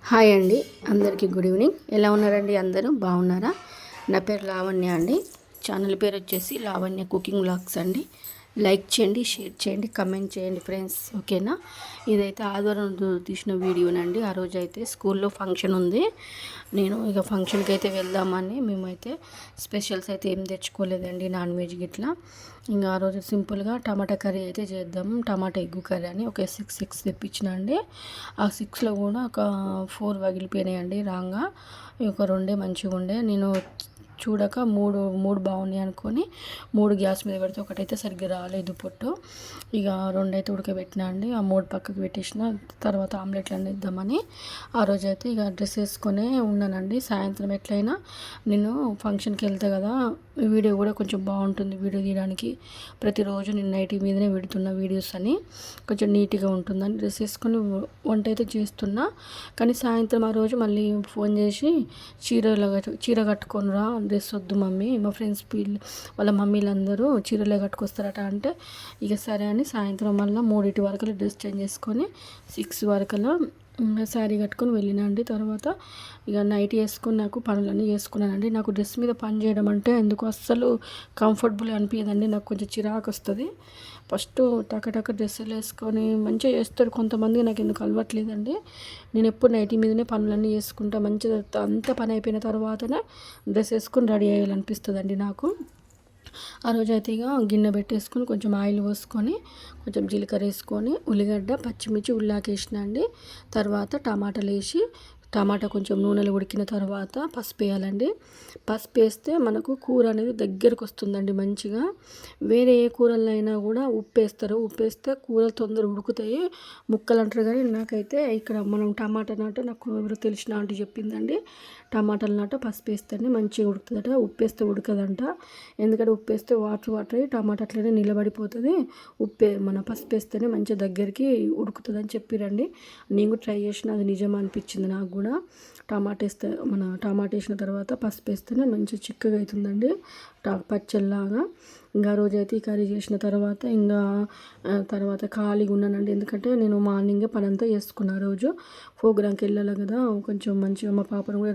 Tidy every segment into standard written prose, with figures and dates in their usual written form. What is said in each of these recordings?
Hi అండి, అందరికీ good evening. ఎలా ఉన్నారండి? అందరూ బాగున్నారా? నా పేరు లావణ్య అండి. ఛానల్ పేరు వచ్చేసి లావణ్య కుకింగ్ వ్లాగ్స్ అండి. లైక్ చేయండి, షేర్ చేయండి, కమెంట్ చేయండి ఫ్రెండ్స్, ఓకేనా? ఇదైతే ఆదివారం తీసిన వీడియోనండి. ఆ రోజు అయితే స్కూల్లో ఫంక్షన్ ఉంది. నేను ఇక ఫంక్షన్కి అయితే వెళ్దామని మేమైతే స్పెషల్స్ అయితే ఏం తెచ్చుకోలేదండి, నాన్ వెజ్ గిట్లా. ఇంకా ఆ రోజు సింపుల్గా టమాటా కర్రీ అయితే చేద్దాము. టమాటా ఎగ్గు కర్రీ అని ఒక సిక్స్ తెప్పించిన అండి. ఆ 6లో కూడా ఒక 4 పగిలిపోయినాయండి రాంగా. ఒక 2 మంచిగా ఉండే. నేను చూడక మూడు బాగున్నాయి అనుకొని 3 గ్యాస్ మీద పెడితే ఒకటైతే సరిగ్గా రాలేదు పొట్టు. ఇక 2 అయితే ఉడకబెట్టిన అండి. ఆ 3 పక్కకు పెట్టేసిన. తర్వాత ఆమ్లెట్లు అన్నీ ఇద్దామని ఆ రోజు అయితే ఇక డ్రెస్ వేసుకొనే ఉన్నానండి. సాయంత్రం ఎట్లయినా నేను ఫంక్షన్కి వెళ్తా కదా, వీడియో కూడా కొంచెం బాగుంటుంది వీడియో తీయడానికి. ప్రతిరోజు నేను నైటీ మీదనే పెడుతున్న వీడియోస్ అని, కొంచెం నీట్గా ఉంటుందని డ్రెస్ వేసుకొని వంట అయితే చేస్తున్నా. కానీ సాయంత్రం ఆ రోజు మళ్ళీ ఫోన్ చేసి చీర కట్టుకొని రా, డ్రెస్ వద్దు మమ్మీ, మా ఫ్రెండ్స్ వాళ్ళ మమ్మీలందరూ చీరలే కట్టుకొస్తారట అంటే, ఇక సరే అని సాయంత్రం మళ్ళీ 3 వరకు డ్రెస్ చేంజ్ చేసుకొని 6 వరకులో శారీ కట్టుకొని వెళ్ళినా అండి. తర్వాత ఇక నైట్ వేసుకొని నాకు పనులన్నీ చేసుకున్నానండి. నాకు డ్రెస్ మీద పని చేయడం అంటే ఎందుకు అస్సలు కంఫర్టబుల్ అనిపించదండి, నాకు కొంచెం చిరాకు వస్తుంది. ఫస్ట్ టక డ్రెస్సులు వేసుకొని మంచిగా చేస్తారు కొంతమంది, నాకు ఎందుకు అలవట్లేదండి. నేను ఎప్పుడు నైటీ మీదనే పనులన్నీ చేసుకుంటా. మంచిగా అంత పని అయిపోయిన తర్వాతనే డ్రెస్ వేసుకొని రెడీ అయ్యాలనిపిస్తుంది అండి నాకు. ఆ రోజు అయితే ఇక గిన్నె పెట్టేసుకొని కొంచెం ఆయిల్ పోసుకొని కొంచెం జీలకర్ర వేసుకొని ఉల్లిగడ్డ పచ్చిమిర్చి ఉల్లాకేసిన అండి. తర్వాత టమాటాలు వేసి టమాటా కొంచెం నూనెలో ఉడికిన తర్వాత పసుపు వేయాలండి. పసుపు వేస్తే మనకు కూర అనేది దగ్గరకు వస్తుందండి మంచిగా. వేరే ఏ కూరలైనా కూడా ఉప్పు వేస్తారు, ఉప్పు వేస్తే కూరలు తొందరగా ఉడుకుతాయి, ముక్కలు అంటారు. కానీ నాకైతే ఇక్కడ మనం టమాటా నాట నాకు ఎవరు తెలిసిన ఆంటీ చెప్పిందండి, టమాటాలు నాట పసుపు వేస్తేనే మంచిగా ఉడుకుతుందట, ఉప్పు వేస్తే ఉడకదంట. ఎందుకంటే ఉప్పు వేస్తే వాటర్ అయ్యి టమాటా అట్లనే నిలబడిపోతుంది, మన పసుపు వేస్తేనే మంచిగా దగ్గరికి ఉడుకుతుంది అని చెప్పిరండి. నేను కూడా ట్రై చేసిన, అది నిజం అనిపించింది నాకు కూడా. టమాటా వేసిన తర్వాత పసుపు వేస్తేనే మంచిగా చిక్కగా అవుతుందండి, పచ్చళ్ళలాగా. ఇంకా రోజైతే ఈ కర్రీ చేసిన తర్వాత తర్వాత ఖాళీగా ఉన్నానండి. ఎందుకంటే నేను మార్నింగే పని అంతా చేసుకున్నా. రోజు ప్రోగ్రాంకి వెళ్ళాలి కదా, కొంచెం మంచిగా మా పాపను కూడా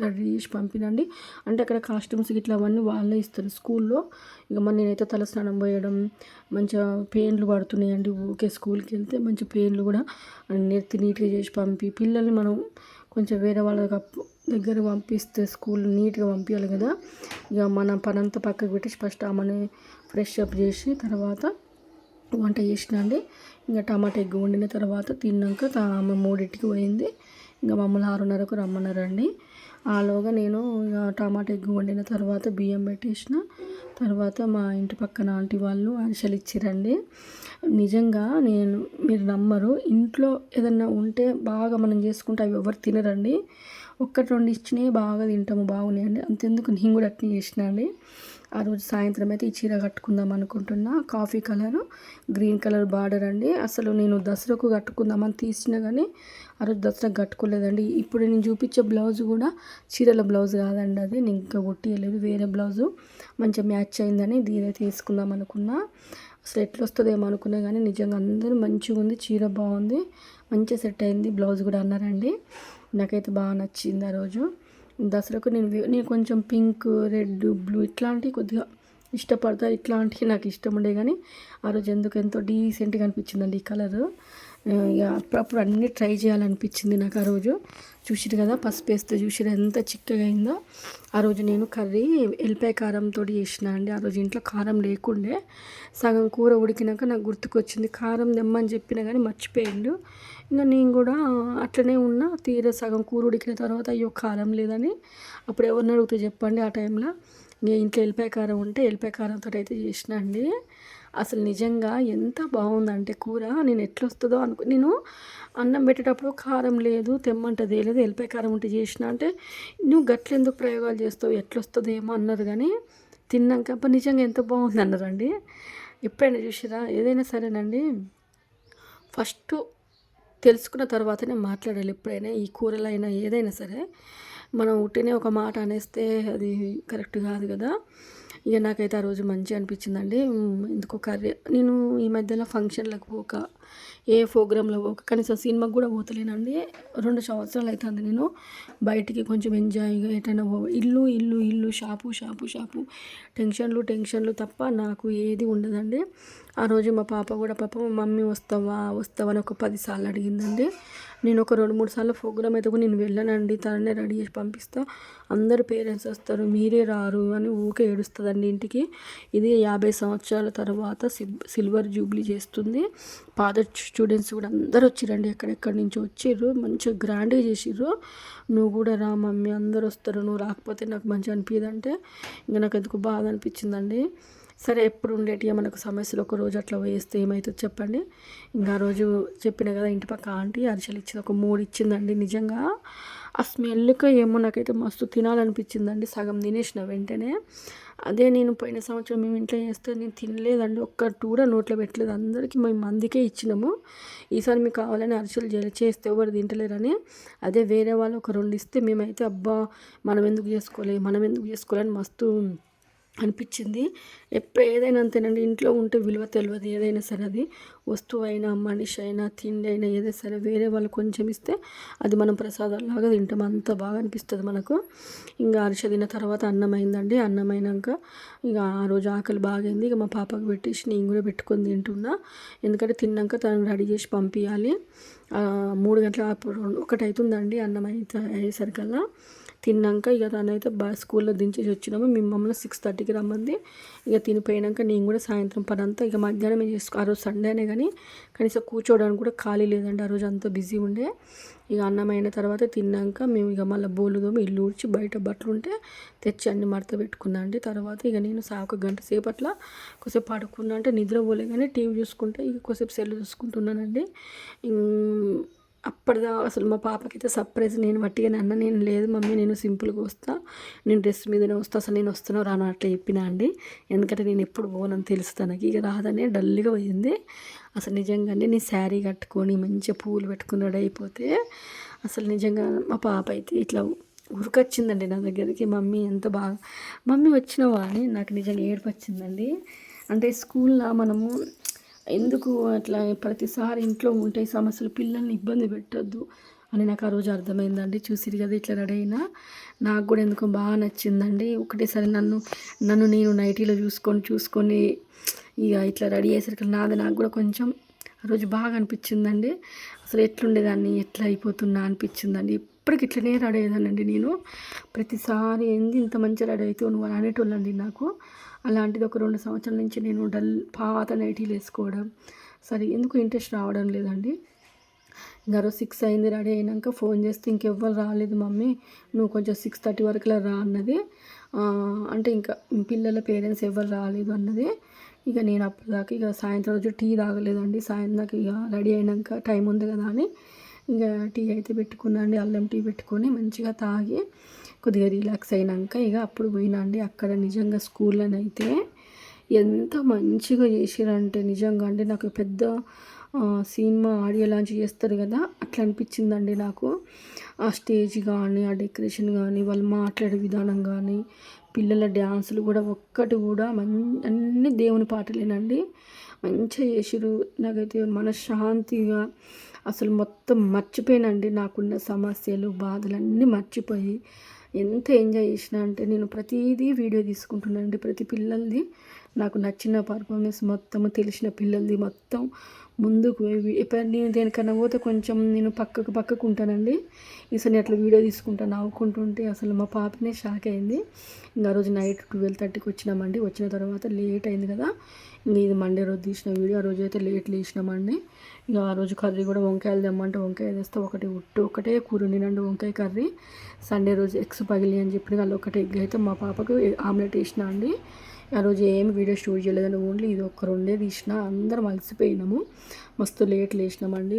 రెడీ చేసి పంపినండి. అంటే అక్కడ కాస్ట్యూమ్స్ ఇట్లా అవన్నీ వాళ్ళే ఇస్తారు స్కూల్లో. ఇక మరి నేనైతే తలస్నానం పోయడం, మంచిగా పెయిన్లు పడుతున్నాయండి ఊరికే స్కూల్కి వెళ్తే. మంచి పెయిన్లు కూడా నీట్గా చేసి పంపి పిల్లల్ని మనం కొంచెం వేరే వాళ్ళ దగ్గర పంపిస్తే స్కూల్ నీట్గా పంపించాలి కదా. ఇక మన పని అంతా పక్కకు పెట్టేసి ఫస్ట్ ఆమెని ఫ్రెష్ అప్ చేసి తర్వాత వంట చేసిన అండి. ఇంకా టమాటా ఎగ్ వండిన తర్వాత తిన్నాక ఆమె 3కి పోయింది. ఇంకా మమ్మల్ని 6:30కు రమ్మన్నారండి. ఆలోగా నేను ఇక టమాటా ఎగ్ వండిన తర్వాత బియ్యం పెట్టేసిన. తర్వాత మా ఇంటి పక్కన ఆంటీ వాళ్ళు అరిసెలు ఇచ్చిరండి. నిజంగా మీరు నమ్మరు, ఇంట్లో ఏదన్నా ఉంటే బాగా మనం చేసుకుంటే అవి ఎవరు తినరండి. 1-2 ఇచ్చినవి బాగా తింటాము, బాగున్నాయండి. అంతెందుకు నేను కూడా అట్నే చేసిన అండి. ఆ రోజు సాయంత్రం అయితే ఈ చీర కట్టుకుందాం అనుకుంటున్నా. Coffee colour green colour border అండి. అసలు నేను దసరాకు కట్టుకుందామని తీసినా కానీ ఆ రోజు దసరాకు కట్టుకోలేదండి. ఇప్పుడు నేను చూపించే బ్లౌజ్ కూడా చీరల బ్లౌజ్ కాదండి, అది నేను ఇంకా కుట్టియలేదు, వేరే బ్లౌజు మంచిగా మ్యాచ్ అయిందని దీని తీసుకుందాం అనుకున్నా. అసలు ఎట్లా వస్తుందేమో అనుకున్నా కానీ నిజంగా అందరూ మంచిగా ఉంది, చీర బాగుంది, మంచిగా సెట్ అయింది, బ్లౌజ్ కూడా అన్నారండి. నాకైతే బాగా నచ్చింది. ఆ రోజు దసరాకు నేను కొంచెం పింక్, రెడ్, బ్లూ ఇట్లాంటివి కొద్దిగా ఇష్టపడతా. ఇట్లాంటివి నాకు ఇష్టం ఉండే కానీ ఆ రోజు ఎంతో డీసెంట్గా అనిపించిందండి ఈ కలరు. ఇక అప్పుడప్పుడు అన్నీ ట్రై చేయాలనిపించింది నాకు. ఆ రోజు చూసిరు కదా, పసుపు వేస్తే చూసిరు ఎంత చిక్కగా అయిందో. ఆ రోజు నేను కర్రీ ఎల్లిపాయ కారంతో చేసిన అండి. ఆ రోజు ఇంట్లో కారం లేకుండే, సగం కూర ఉడికినాక నాకు గుర్తుకొచ్చింది కారం తెమ్మని చెప్పినా కానీ మర్చిపోయిండు. ఇంకా నేను కూడా అట్లనే ఉన్నా. తీర సగం కూర ఉడికిన తర్వాత అయ్యో కారం లేదని అప్పుడు ఎవరిని అడిగితే చెప్పండి. ఆ టైంలో నేను ఇంట్లో ఎల్లిపాయ కారం ఉంటే ఎల్లిపాయ కారంతో అయితే చేసిన అండి. అసలు నిజంగా ఎంత బాగుందంటే కూర, నేను ఎట్లా వస్తుందో నేను అన్నం పెట్టేటప్పుడు కారం లేదు తెమ్మంటది లేదు, ఎల్లిపాయ కారం ఉంటే చేసిన అంటే నువ్వు గట్లెందుకు ప్రయోగాలు చేస్తావు, ఎట్లా వస్తుందో ఏమో అన్నారు. కానీ తిన్నాక అబ్బా నిజంగా ఎంత బాగుంది అన్నారండి. ఎప్పుడైనా చూసిరా, ఏదైనా సరేనండి ఫస్ట్ తెలుసుకున్న తర్వాతనే మాట్లాడాలి. ఎప్పుడైనా ఈ కూరలైనా ఏదైనా సరే మనం ఉట్టినే ఒక మాట అనేస్తే అది కరెక్ట్ కాదు కదా. ఇక నాకైతే ఆ రోజు మంచిగా అనిపించిందండి. ఎందుకో కర్రీ నేను ఈ మధ్యలో ఫంక్షన్లకు పోక ఏ ప్రోగ్రాంలో పోక కనీసం సినిమాకి కూడా పోతలేనండి. 2 సంవత్సరాలు అవుతుంది నేను బయటికి కొంచెం ఎంజాయ్గా ఎటైనా ఇల్లు ఇల్లు ఇల్లు షాపు షాపు షాపు టెన్షన్లు టెన్షన్లు తప్ప నాకు ఏది ఉండదండి. ఆ రోజు మా పాప కూడా పాపం మమ్మీ వస్తావా వస్తావా అని ఒక 10 సార్లు అడిగిందండి. నేను ఒక 2-3 సార్లు ప్రోగ్రామ్ అయితే కూడా నేను వెళ్ళానండి, తననే రెడీ చేసి పంపిస్తా, అందరు పేరెంట్స్ వస్తారు మీరే రారు అని ఊకే ఏడుస్తుందండి ఇంటికి. ఇది 50 సంవత్సరాల తర్వాత సిల్వర్ జూబ్లీ చేస్తుంది. పాత స్టూడెంట్స్ కూడా అందరు వచ్చిరండి, ఎక్కడెక్కడి నుంచి వచ్చిర్రు, మంచిగా గ్రాండ్గా చేసిర్రు. నువ్వు కూడా రా మమ్మీ అందరు వస్తారు, నువ్వు రాకపోతే నాకు మంచిగా అనిపించదు అంటే ఇంకా నాకు ఎందుకు బాధ అనిపించిందండి. సరే ఎప్పుడు ఉండేటివి మనకు సమస్యలు ఒక రోజు అట్లా వేస్తే ఏమవుతుంది చెప్పండి. ఇంకా ఆ రోజు చెప్పిన కదా ఇంటి పక్క ఆంటీ అరిసెలు ఇచ్చింది, ఒక 3 ఇచ్చిందండి. నిజంగా ఆ స్మెల్కి ఏమో నాకైతే మస్తు తినాలనిపించిందండి, సగం తినేసిన వెంటనే. అదే నేను పోయిన సంవత్సరం మేము ఇంట్లో చేస్తే నేను తినలేదండి, ఒక్కటి కూడా నోట్లో పెట్టలేదు, అందరికీ మేము మందికే ఇచ్చినాము. ఈసారి మీకు కావాలని అరిసెలు చేస్తే ఎవరు తింటలేరని అదే వేరే వాళ్ళు ఒక 2 ఇస్తే మేమైతే అబ్బా మనం ఎందుకు చేసుకోవాలని మస్తు అనిపించింది. ఎప్పుడు ఏదైనా అంతేనండి, ఇంట్లో ఉంటే విలువ తెలియదు ఏదైనా సరే, అది వస్తువు అయినా మనిషి అయినా తిండి అయినా ఏదైనా సరే వేరే వాళ్ళు కొంచెం ఇస్తే అది మనం ప్రసాదాలాగా తింటాం, అంత బాగా అనిపిస్తుంది మనకు. ఇంకా అరిసె తిన్న తర్వాత అన్నం అయిందండి. అన్నం అయినాక ఇక ఆ రోజు ఆకలి బాగైంది, ఇక మా పాపకు పెట్టేసి నేను కూడా పెట్టుకొని తింటున్నా, ఎందుకంటే తిన్నాక తను రెడీ చేసి పంపించాలి. 3 గంటల 1 అవుతుందండి అన్నం అయ్యేసరికల్లా. తిన్నాక ఇక తనైతే స్కూల్లో దించేసి వచ్చినాము, మేము మమ్మల్ని 6:30కి రమ్మంది. ఇక తినిపోయినాక నేను కూడా సాయంత్రం పని అంతా ఇక మధ్యాహ్నం ఆ రోజు సండేనే కానీ కనీసం కూర్చోవడానికి కూడా ఖాళీ లేదండి, ఆ రోజు అంతా బిజీ ఉండే. ఇక అన్నం అయిన తర్వాత తిన్నాక మేము ఇక మళ్ళీ బోలు తోమి ఇల్లు ఊడ్చి బయట బట్టలు ఉంటే తెచ్చి అన్ని మడత పెట్టుకున్నా అండి. తర్వాత ఇక నేను 1 గంట సేపట్ల కొద్దిసేపు పడుకున్నా, అంటే నిద్రపోలే కానీ టీవీ చూసుకుంటే ఇక కొద్దిసేపు సెల్ చూసుకుంటున్నానండి. అప్పటిదా అసలు మా పాపకైతే సర్ప్రైజ్, నేను వట్టిగానే అన్న, నేను లేదు మమ్మీ నేను సింపుల్గా వస్తా, నేను డ్రెస్ మీదనే వస్తా, అసలు నేను వస్తున్నా రాను అట్లా చెప్పినా అండి, ఎందుకంటే నేను ఎప్పుడు పోనని తెలుసు తనకి. ఇక రాదనే డల్గా పోయింది. అసలు నిజంగానే నేను శారీ కట్టుకొని మంచిగా పూలు పెట్టుకుని రెడీ అయిపోతే అసలు నిజంగా మా పాప అయితే ఇట్లా ఉరికొచ్చిందండి నా దగ్గరికి, మమ్మీ ఎంత బాగా మమ్మీ వచ్చినావా అని. నాకు నిజంగా ఏడుపు వచ్చిందండి. అంటే స్కూల్లో మనము ఎందుకు అట్లా ప్రతిసారి ఇంట్లో ఉంటే సమస్యలు, పిల్లల్ని ఇబ్బంది పెట్టొద్దు అని నాకు ఆ రోజు అర్థమైందండి. చూసిరు కదా ఇట్లా రెడీ అయినా, నాకు కూడా ఎందుకో బాగా నచ్చిందండి. ఒకటేసారి నన్ను నేను నైటీలో చూసుకొని ఇక ఇట్లా రెడీ అయ్యేసరికి నాకు కూడా కొంచెం ఆ రోజు బాగా అనిపించిందండి. అసలు ఎట్లుండేదాన్ని ఎట్లా అయిపోతున్నా అనిపించిందండి. ఇప్పటికి ఇట్లనే రెడీ అయ్యేదానండి నేను, ప్రతిసారి ఇంత మంచిగా రెడీ అవుతావు నువ్వు అని అనేటోళ్ళండి నాకు. అలాంటిది ఒక 2 సంవత్సరాల నుంచి నేను పాత నైటీలు వేసుకోవడం సరే ఎందుకు ఇంట్రెస్ట్ రావడం లేదండి. ఇంకా 6 అయింది, రెడీ అయినాక ఫోన్ చేస్తే ఇంకెవ్వరు రాలేదు మమ్మీ, నువ్వు కొంచెం 6:30 వరకులా రా అన్నది. అంటే ఇంకా పిల్లల పేరెంట్స్ ఎవరు రాలేదు అన్నది. ఇక నేను అప్పటిదాకా ఇక సాయంత్రం రోజు టీ తాగలేదండి, సాయంత్రం దాకా ఇక రెడీ అయినాక టైం ఉంది కదా అని ఇక టీ అయితే పెట్టుకున్నాండి, అల్లం టీ పెట్టుకొని మంచిగా తాగి కొద్దిగా రిలాక్స్ అయినాక ఇక అప్పుడు పోయినా అండి. అక్కడ నిజంగా స్కూల్లోనైతే ఎంత మంచిగా చేసిరంటే నిజంగా అండి, నాకు పెద్ద సినిమా ఆడియో లాంచ్ చేస్తారు కదా అట్లా అనిపించిందండి నాకు. ఆ స్టేజ్ కానీ ఆ డెకరేషన్ కానీ వాళ్ళు మాట్లాడే విధానం కానీ పిల్లల డ్యాన్సులు కూడా ఒక్కటి కూడా అన్ని దేవుని పాటలేనండి, మంచిగా చేసిరు. నాకైతే మనశ్శాంతిగా అసలు మొత్తం మర్చిపోయానండి, నాకున్న సమస్యలు బాధలన్నీ మర్చిపోయి ఎంత ఎంజాయ్ చేసిన అంటే నేను ప్రతిదీ వీడియో తీసుకుంటున్నానండి, ప్రతి పిల్లలది నాకు నచ్చిన పర్ఫార్మెన్స్ మొత్తము తెలిసిన పిల్లలది మొత్తం ముందుకు ఎప్పుడైనా నేను దేనికన్నా పోతే కొంచెం నేను పక్కకు ఉంటానండి. ఈసారి నేను అట్లా వీడియో తీసుకుంటాను నవ్వుకుంటుంటే అసలు మా పాపనే షాక్ అయింది. ఇంకా రోజు నైట్ 12:30కి వచ్చినామండి. వచ్చిన తర్వాత లేట్ అయింది కదా, ఇంక ఇది మండే రోజు తీసిన వీడియో. ఆ రోజు అయితే లేట్ లేచినామండి. ఇక ఆ రోజు కర్రీ కూడా వంకాయలు తెమ్మంటే వంకాయ తెస్తే ఒకటే కూర ఉండినండి, వంకాయ కర్రీ. సండే రోజు ఎగ్స్ పగిలి అని చెప్పి వాళ్ళు ఒకటి ఎగ్ అయితే మా పాపకు ఆమ్లెట్ వేసిన అండి. ఆ రోజు ఏమి వీడియో షూట్ చేయలేదండి, ఓన్లీ ఇది ఒక్క 2 తీసిన. అందరం అలసిపోయినాము, మస్తు లేట్ లేచినామండి.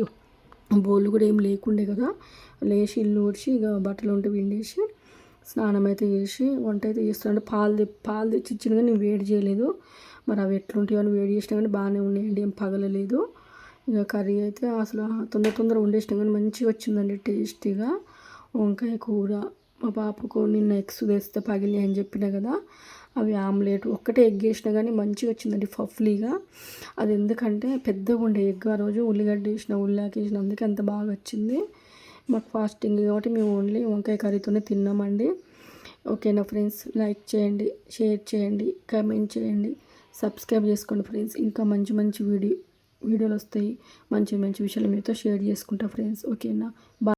బోళ్ళు కూడా ఏం లేకుండే కదా, లేచి ఇల్లు ఊడ్చి ఇక బట్టలు ఉంటే విండేసి స్నానం అయితే చేసి వంట అయితే చేస్తున్నాను. పాలు తెచ్చి ఇచ్చిన కానీ నేను వేడి చేయలేదు, మరి అవి ఎట్లుంటాయో అని వేడి చేసినా కానీ బాగానే ఉన్నాయండి, ఏం పగలలేదు. ఇక కర్రీ అయితే అసలు తొందర వండేసినా కానీ మంచిగా వచ్చిందండి టేస్టీగా. వంకాయ కూర మా పాపకు నిన్న ఎగ్స్ తెస్తే పగిలి అని చెప్పిన కదా, అవి ఆమ్లెట్ ఒక్కటే ఎగ్ వేసినా కానీ మంచిగా వచ్చిందండి ఫఫ్లీగా. అది ఎందుకంటే పెద్దగా ఉండే ఎగ్ ఆ రోజు ఉల్లిగడ్డ వేసిన ఉల్లాకి వేసిన అందుకే అంత బాగా వచ్చింది. మాకు ఫాస్టింగ్ కాబట్టి మేము ఓన్లీ వంకాయ కర్రీతోనే తిన్నామండి. ఓకేనా ఫ్రెండ్స్, లైక్ చేయండి, షేర్ చేయండి, కామెంట్ చేయండి, సబ్స్క్రైబ్ చేసుకోండి ఫ్రెండ్స్. ఇంకా మంచి మంచి వీడియోలు వస్తాయి, మంచి మంచి విషయాలు మీతో షేర్ చేసుకుంటా ఫ్రెండ్స్. ఓకేనా, బాయ్.